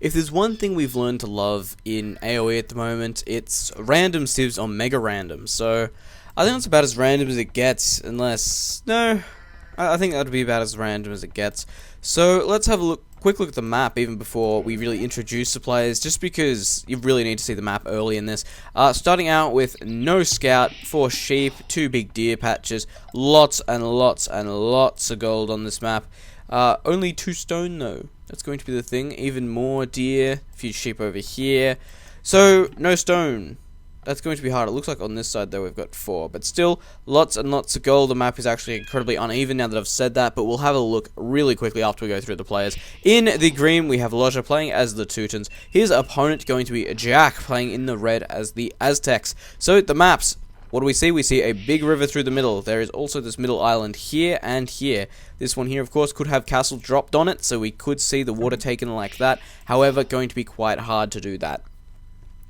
If there's one thing we've learned to love in AoE at the moment, it's random civs on mega random. So I think it's about as random as it gets, unless... No, I think that would be about as random as it gets. So let's have a quick look at the map even before we really introduce the players, just because you really need to see the map early in this. Starting out with no scout, 4 sheep, 2 big deer patches, lots and lots and lots of gold on this map. Only 2 stone though. That's going to be the thing. Even more deer, a few sheep over here. So no stone. That's going to be hard. It looks like on this side, though, we've got 4. But still, lots and lots of gold. The map is actually incredibly uneven now that I've said that. But we'll have a look really quickly after we go through the players. In the green, we have Lojza playing as the Teutons. His opponent going to be Jack playing in the red as the Aztecs. So, the maps. What do we see? We see a big river through the middle. There is also this middle island here and here. This one here, of course, could have castle dropped on it. So, we could see the water taken like that. However, going to be quite hard to do that,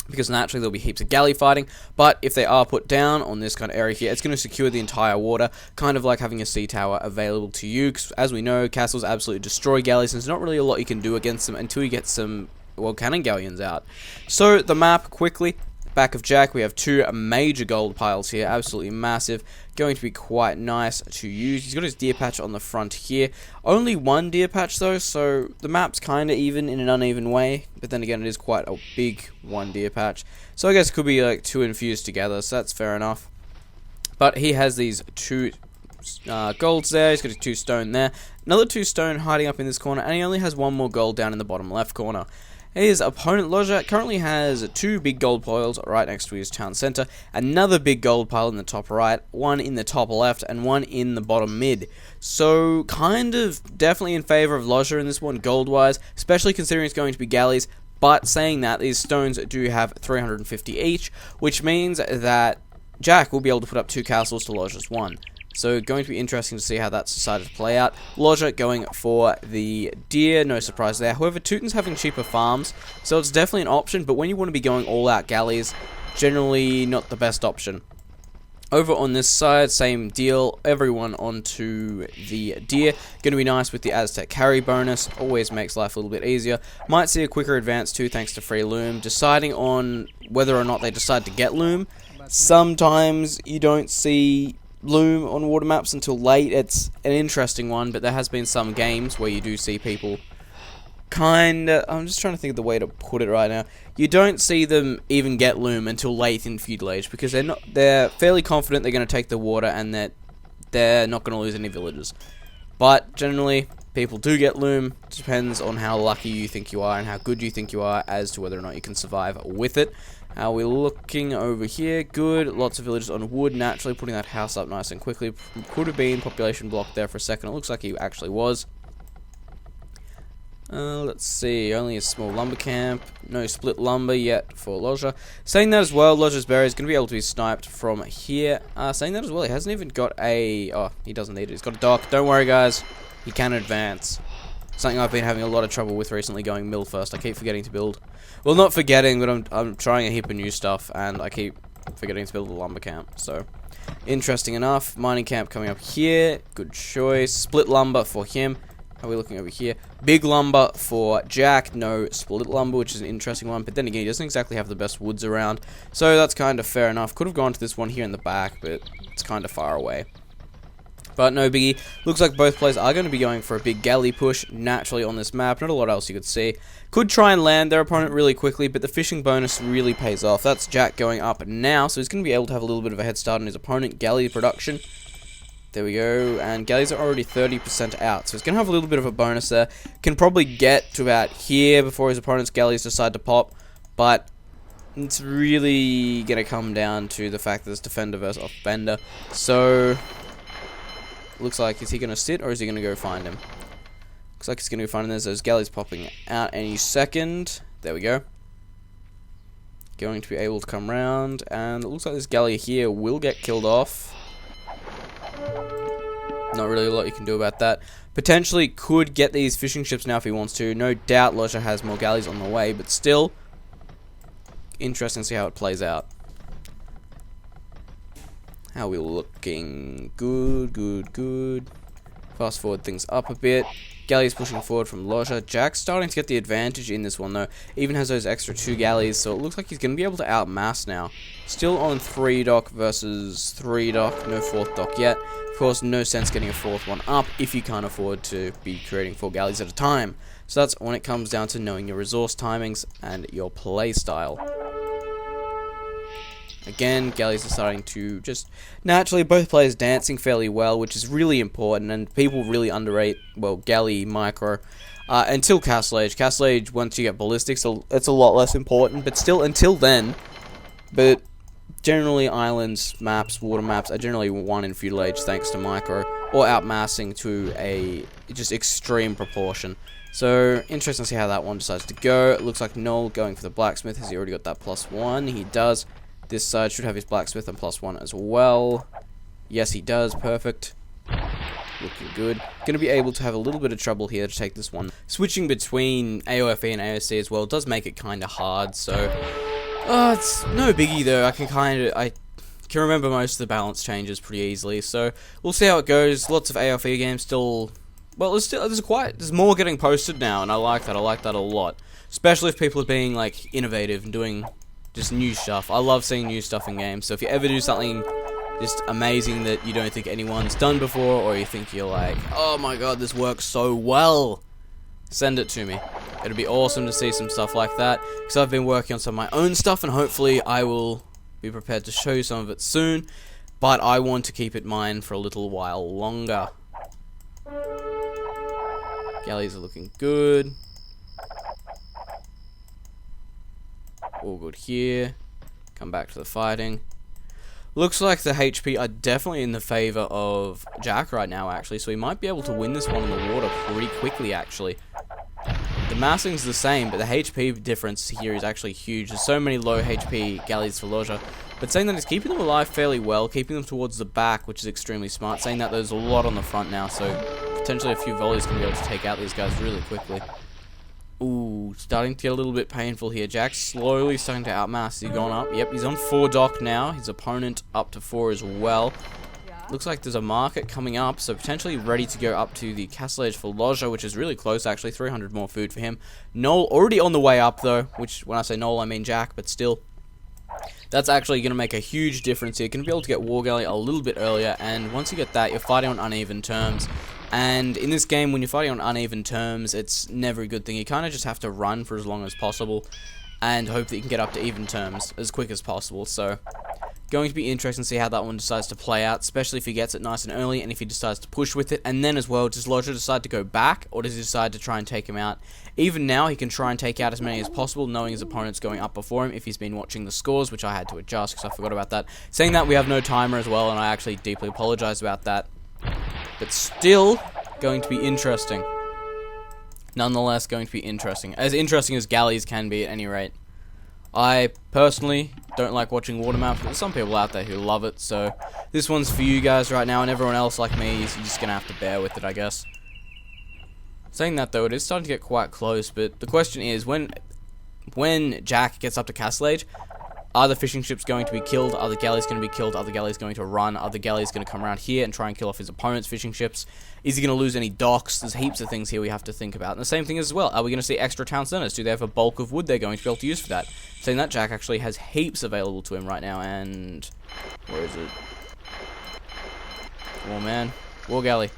because naturally there'll be heaps of galley fighting, but if they are put down on this kind of area here, it's going to secure the entire water, kind of like having a sea tower available to you, because as we know, castles absolutely destroy galleys, and there's not really a lot you can do against them until you get some, well, cannon galleons out. So, the map, quickly, back of Jack, we have 2 major gold piles here, absolutely massive, going to be quite nice to use. He's got his deer patch on the front here. Only 1 deer patch though, so the map's kind of even in an uneven way, but then again it is quite a big 1 deer patch. So I guess it could be like 2 infused together, so that's fair enough. But he has these 2 golds there, he's got his 2 stone there, another 2 stone hiding up in this corner, and he only has 1 more gold down in the bottom left corner. His opponent, Lojza, currently has 2 big gold piles right next to his town center, another big gold pile in the top right, 1 in the top left, and 1 in the bottom mid. So, kind of definitely in favor of Lojza in this one, gold-wise, especially considering it's going to be galleys. But saying that, these stones do have 350 each, which means that Jack will be able to put up 2 castles to Lojza's 1. So, going to be interesting to see how that's decided to play out. Lojza going for the deer, no surprise there. However, Teuton's having cheaper farms, so it's definitely an option, but when you want to be going all-out galleys, generally not the best option. Over on this side, same deal, everyone onto the deer. Going to be nice with the Aztec carry bonus, always makes life a little bit easier. Might see a quicker advance too, thanks to free loom. Deciding on whether or not they decide to get loom. Sometimes you don't see loom on water maps until late. It's an interesting one, but there has been some games where you do see people kinda, I'm just trying to think of the way to put it right now. You don't see them even get loom until late in feudal age, because they're fairly confident they're going to take the water and that they're not going to lose any villages. But generally, people do get loom. Depends on how lucky you think you are and how good you think you are as to whether or not you can survive with it. How are we looking over here? Good. Lots of villages on wood. Naturally, putting that house up nice and quickly. Could have been population blocked there for a second. It looks like he actually was. Let's see. Only a small lumber camp. No split lumber yet for Lojza. Saying that as well, Lojza's berry is going to be able to be sniped from here. Saying that as well, he hasn't even got a... Oh, he doesn't need it. He's got a dock. Don't worry, guys. He can advance. Something I've been having a lot of trouble with recently, going mill first. I keep forgetting to build. Well, not forgetting, but I'm trying a heap of new stuff, and I keep forgetting to build a lumber camp. So, interesting enough. Mining camp coming up here. Good choice. Split lumber for him. How are we looking over here? Big lumber for Jack. No split lumber, which is an interesting one. But then again, he doesn't exactly have the best woods around. So, that's kind of fair enough. Could have gone to this one here in the back, but it's kind of far away. But no biggie. Looks like both players are going to be going for a big galley push naturally on this map. Not a lot else you could see. Could try and land their opponent really quickly, but the fishing bonus really pays off. That's Jack going up now, so he's going to be able to have a little bit of a head start on his opponent. Galley production. There we go. And galleys are already 30% out, so he's going to have a little bit of a bonus there. Can probably get to about here before his opponent's galleys decide to pop, but it's really going to come down to the fact that it's defender versus offender. So... looks like, is he going to sit or is he going to go find him? Looks like he's going to go find him. There's those galleys popping out any second. There we go. Going to be able to come round. And it looks like this galley here will get killed off. Not really a lot you can do about that. Potentially could get these fishing ships now if he wants to. No doubt Lojza has more galleys on the way. But still, interesting to see how it plays out. How are we looking? Good, good, good. Fast forward things up a bit. Galleys pushing forward from Lojza. Jack's starting to get the advantage in this one though. Even has those extra 2 galleys, so it looks like he's going to be able to outmass now. Still on 3 dock versus 3 dock. No 4th dock yet. Of course, no sense getting a 4th one up if you can't afford to be creating 4 galleys at a time. So that's when it comes down to knowing your resource timings and your play style. Again, galleys are starting to just naturally, both players dancing fairly well, which is really important, and people really underrate, well, galley micro until Castle Age. Castle Age, once you get ballistics, it's a lot less important, but still, until then. But generally, islands, maps, water maps are generally won in Feudal Age thanks to micro, or outmassing to a just extreme proportion. So, interesting to see how that one decides to go. It looks like Noel going for the blacksmith. Has he already got that +1? He does. This side should have his blacksmith and +1 as well. Yes, he does. Perfect. Looking good. Going to be able to have a little bit of trouble here to take this one. Switching between AOFE and AOC as well does make it kind of hard, so... it's no biggie though. I can remember most of the balance changes pretty easily, so we'll see how it goes. Lots of AOFE games still... Well, there's more getting posted now, and I like that. I like that a lot. Especially if people are being, like, innovative and doing... just new stuff. I love seeing new stuff in games, so if you ever do something just amazing that you don't think anyone's done before, or you think you're like, oh my god, this works so well, send it to me. It'd be awesome to see some stuff like that, because I've been working on some of my own stuff, and hopefully I will be prepared to show you some of it soon, but I want to keep it mine for a little while longer. Galleys are looking good. All good here. Come back to the fighting. Looks like the HP are definitely in the favor of Jack right now, actually, so he might be able to win this one in the water pretty quickly, actually. The massing's the same, but the HP difference here is actually huge. There's so many low HP galleys for Lojza, but saying that he's keeping them alive fairly well, keeping them towards the back, which is extremely smart. Saying that there's a lot on the front now, so potentially a few volleys can be able to take out these guys really quickly. Ooh, starting to get a little bit painful here. Jack's slowly starting to outmass. He's gone up. Yep, he's on 4 dock now. His opponent up to 4 as well. Looks like there's a market coming up, so potentially ready to go up to the Castle Age for Lojza, which is really close, actually. 300 more food for him. Noel already on the way up, though, which, when I say Noel, I mean Jack, but still. That's actually going to make a huge difference here. You're going to be able to get War Galley a little bit earlier, and once you get that, you're fighting on uneven terms. And in this game, when you're fighting on uneven terms, it's never a good thing. You kind of just have to run for as long as possible and hope that you can get up to even terms as quick as possible. So, going to be interesting to see how that one decides to play out, especially if he gets it nice and early and if he decides to push with it. And then as well, does Lojza decide to go back, or does he decide to try and take him out? Even now, he can try and take out as many as possible, knowing his opponent's going up before him if he's been watching the scores, which I had to adjust because I forgot about that. Saying that, we have no timer as well, and I actually deeply apologize about that. But still, going to be interesting. Nonetheless, going to be interesting. As interesting as galleys can be at any rate. I, personally, don't like watching water maps, but there's some people out there who love it, so this one's for you guys right now, and everyone else like me, you're just going to have to bear with it, I guess. Saying that, though, it is starting to get quite close, but the question is, when Jack gets up to Castle Age, are the fishing ships going to be killed? Are the galleys going to be killed? Are the galleys going to run? Are the galleys going to come around here and try and kill off his opponent's fishing ships? Is he going to lose any docks? There's heaps of things here we have to think about. And the same thing as well. Are we going to see extra town centers? Do they have a bulk of wood they're going to be able to use for that? Saying that, Jack actually has heaps available to him right now. And where is it? Oh man, War Galley.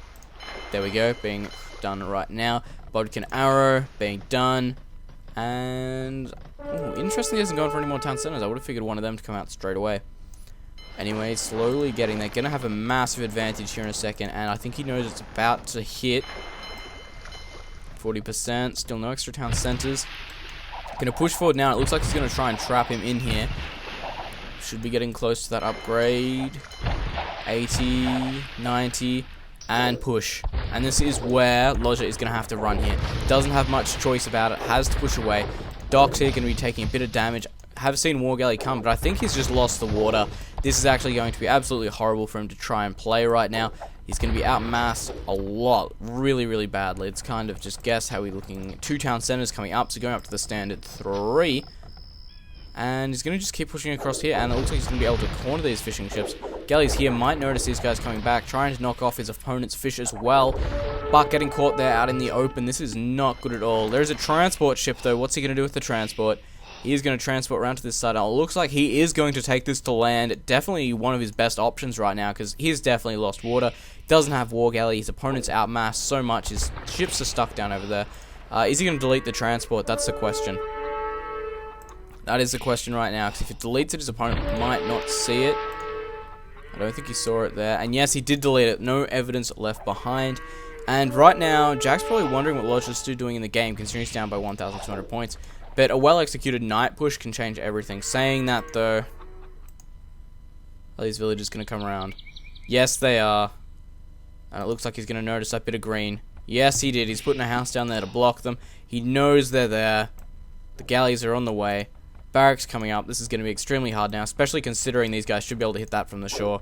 There we go, being done right now. Bodkin Arrow being done. And ooh, interestingly, he hasn't gone for any more town centers. I would have figured one of them to come out straight away. Anyway, slowly getting there. Gonna have a massive advantage here in a second, and I think he knows it's about to hit 40%. Still no extra town centers. Gonna push forward now. It looks like he's gonna try and trap him in here. Should be getting close to that upgrade. 80, 90, and push. And this is where Lojza is going to have to run here. Doesn't have much choice about it. Has to push away. Docks here going to be taking a bit of damage. Have seen War Galley come, but I think he's just lost the water. This is actually going to be absolutely horrible for him to try and play right now. He's going to be outmassed a lot. Really, really badly. It's kind of just guess how we're looking. 2 town centers coming up, so going up to the standard 3. And he's going to just keep pushing across here, and it looks like he's going to be able to corner these fishing ships. Galleys here might notice these guys coming back, trying to knock off his opponent's fish as well, but getting caught there out in the open. This is not good at all. There's a transport ship though. What's he going to do with the transport? He is going to transport around to this side. Now, it looks like he is going to take this to land. Definitely one of his best options right now, because he's definitely lost water. Doesn't have war galley. His opponent's outmassed so much. His ships are stuck down over there. Is he going to delete the transport? That's the question. That is the question right now, because if it deletes it, his opponent might not see it. I don't think he saw it there. And yes, he did delete it. No evidence left behind. And right now, Jack's probably wondering what Lojza's still doing in the game, considering he's down by 1,200 points. But a well-executed night push can change everything. Saying that, though, are these villagers going to come around? Yes, they are. And it looks like he's going to notice that bit of green. Yes, he did. He's putting a house down there to block them. He knows they're there. The galleys are on the way. Barracks coming up. This is going to be extremely hard now, especially considering these guys should be able to hit that from the shore.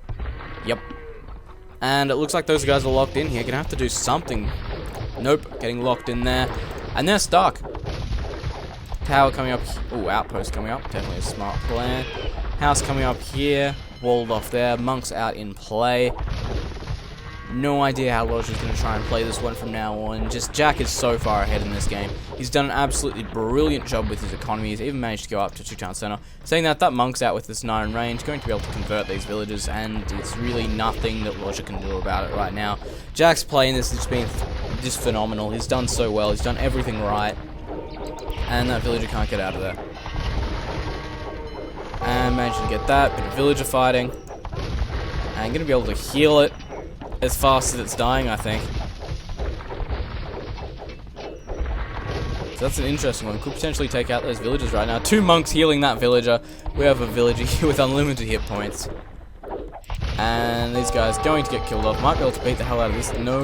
Yep. And it looks like those guys are locked in here. Going to have to do something. Nope. Getting locked in there. And they're stuck. Tower coming up. Ooh, outpost coming up. Definitely a smart plan. House coming up here. Walled off there. Monks out in play. No idea how Lojza's going to try and play this one from now on. Just Jack is so far ahead in this game. He's done an absolutely brilliant job with his economy. He's even managed to go up to 2-town center. Saying that, that Monk's out with this 9 range. Going to be able to convert these villages, and it's really nothing that Lojza can do about it right now. Jack's playing this has been just phenomenal. He's done so well. He's done everything right. And that villager can't get out of there. And managed to get that. Bit of villager fighting. And going to be able to heal it as fast as it's dying, I think. So that's an interesting one. Could potentially take out those villagers right now. 2 monks healing that villager. We have a villager here with unlimited hit points. And these guys going to get killed off. Might be able to beat the hell out of this. No,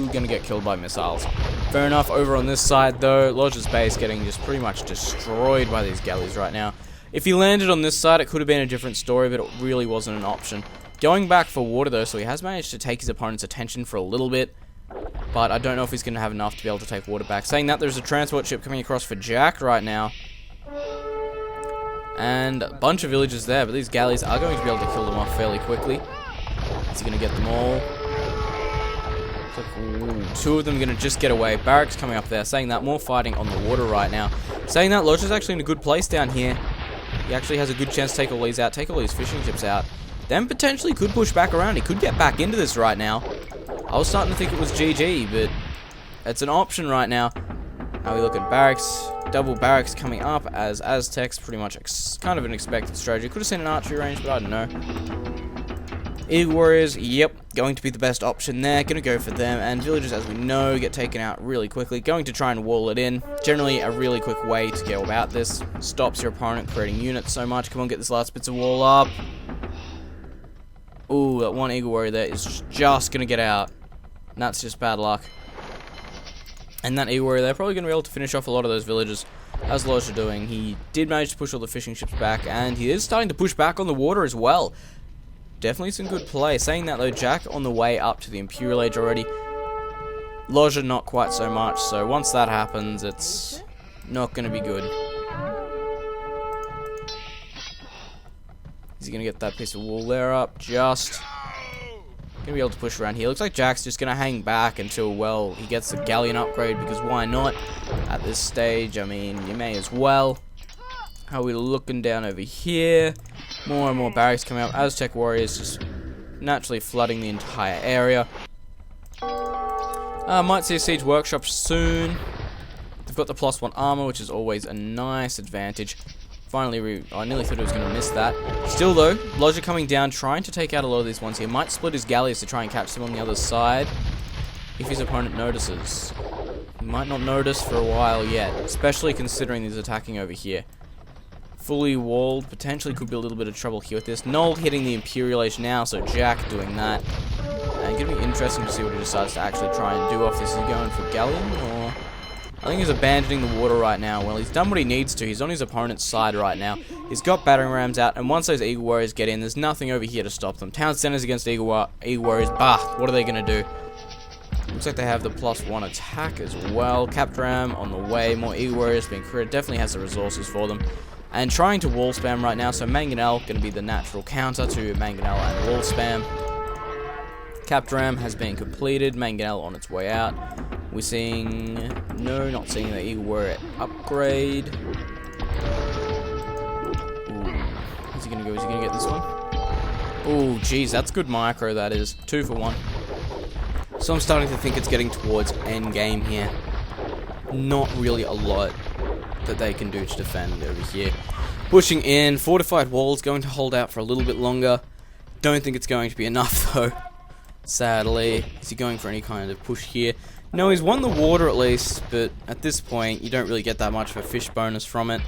going to get killed by missiles. Fair enough. Over on this side, though, Lojza's base getting just pretty much destroyed by these galleys right now. If he landed on this side, it could have been a different story, but it really wasn't an option. Going back for water, though, so he has managed to take his opponent's attention for a little bit. But I don't know if he's going to have enough to be able to take water back. Saying that, there's a transport ship coming across for Jack right now. And a bunch of villagers there, but these galleys are going to be able to kill them off fairly quickly. Is he going to get them all? Ooh, 2 of them are going to just get away. Barracks coming up there. Saying that, more fighting on the water right now. Saying that, Lojza's actually in a good place down here. He actually has a good chance to take all these out, take all these fishing ships out. Then potentially could push back around. He could get back into this right now. I was starting to think it was GG, but it's an option right now. Now we look at barracks. Double barracks coming up as Aztecs. Pretty much kind of an expected strategy. Could have seen an archery range, but I don't know. Eagle Warriors, yep, going to be the best option there. Going to go for them. And villagers, as we know, get taken out really quickly. Going to try and wall it in. Generally, a really quick way to go about this. Stops your opponent creating units so much. Come on, get this last bits of wall up. Ooh, that one Eagle Warrior there is just going to get out. And that's just bad luck. And that Eagle Warrior there probably going to be able to finish off a lot of those villagers. How's Lojza doing? He did manage to push all the fishing ships back, and he is starting to push back on the water as well. Definitely some good play. Saying that, though, Jack on the way up to the Imperial Age already. Lojza not quite so much, so once that happens, it's not going to be good. Is he going to get that piece of wall there up? Just going to be able to push around here. Looks like Jack's just going to hang back until, well, he gets the galleon upgrade, because why not? At this stage, I mean, you may as well. How are we looking down over here? More and more barracks coming up. Aztec warriors just naturally flooding the entire area. Might see a siege workshop soon. They've got the +1 armor, which is always a nice advantage. Finally, I nearly thought he was going to miss that. Still, though, Lojza coming down, trying to take out a lot of these ones here. Might split his galleys to try and catch them on the other side, if his opponent notices. He might not notice for a while yet, especially considering he's attacking over here. Fully walled, potentially could be a little bit of trouble here with this. Nold hitting the Imperial Age now, so Jack doing that. And it's going to be interesting to see what he decides to actually try and do off this. Is he going for galleon, or... I think he's abandoning the water right now. Well, he's done what he needs to. He's on his opponent's side right now. He's got battering rams out, and once those Eagle Warriors get in, there's nothing over here to stop them. Town centers against Eagle Warriors. Bah! What are they going to do? Looks like they have the +1 attack as well. Capped ram on the way. More Eagle Warriors being created. Definitely has the resources for them. and trying to wall spam right now. So Mangonel going to be the natural counter to Mangonel and wall spam. Capdram has been completed. Mangonel on its way out. We're seeing... No, not seeing the Eagle Warrior upgrade. Ooh. Is he going to go? Is he going to get this one? Oh, geez, that's good micro, that is. 2 for 1. So I'm starting to think it's getting towards end game here. Not really a lot that they can do to defend over here. Pushing in. Fortified walls, going to hold out for a little bit longer. Don't think it's going to be enough, though. Sadly. Is he going for any kind of push here? No, he's won the water at least, but at this point, you don't really get that much of a fish bonus from it.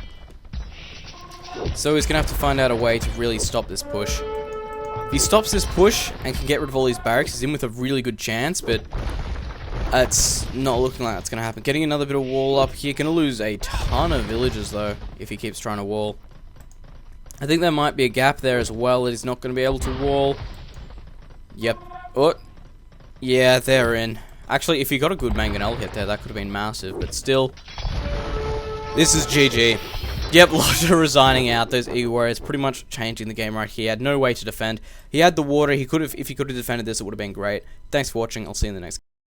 So he's going to have to find out a way to really stop this push. If he stops this push and can get rid of all these barracks, he's in with a really good chance, but it's not looking like that's going to happen. Getting another bit of wall up here. Going to lose a ton of villagers, though, if he keeps trying to wall. I think there might be a gap there as well that he's not going to be able to wall. Yep. Oh, yeah, they're in. Actually, if he got a good Mangonel hit there, that could have been massive, but still, this is GG. Yep, Lojza resigning out. Those Eagle Warriors pretty much changing the game right here. He had no way to defend. He had the water. He could have, if he could have defended this, it would have been great. Thanks for watching. I'll see you in the next game.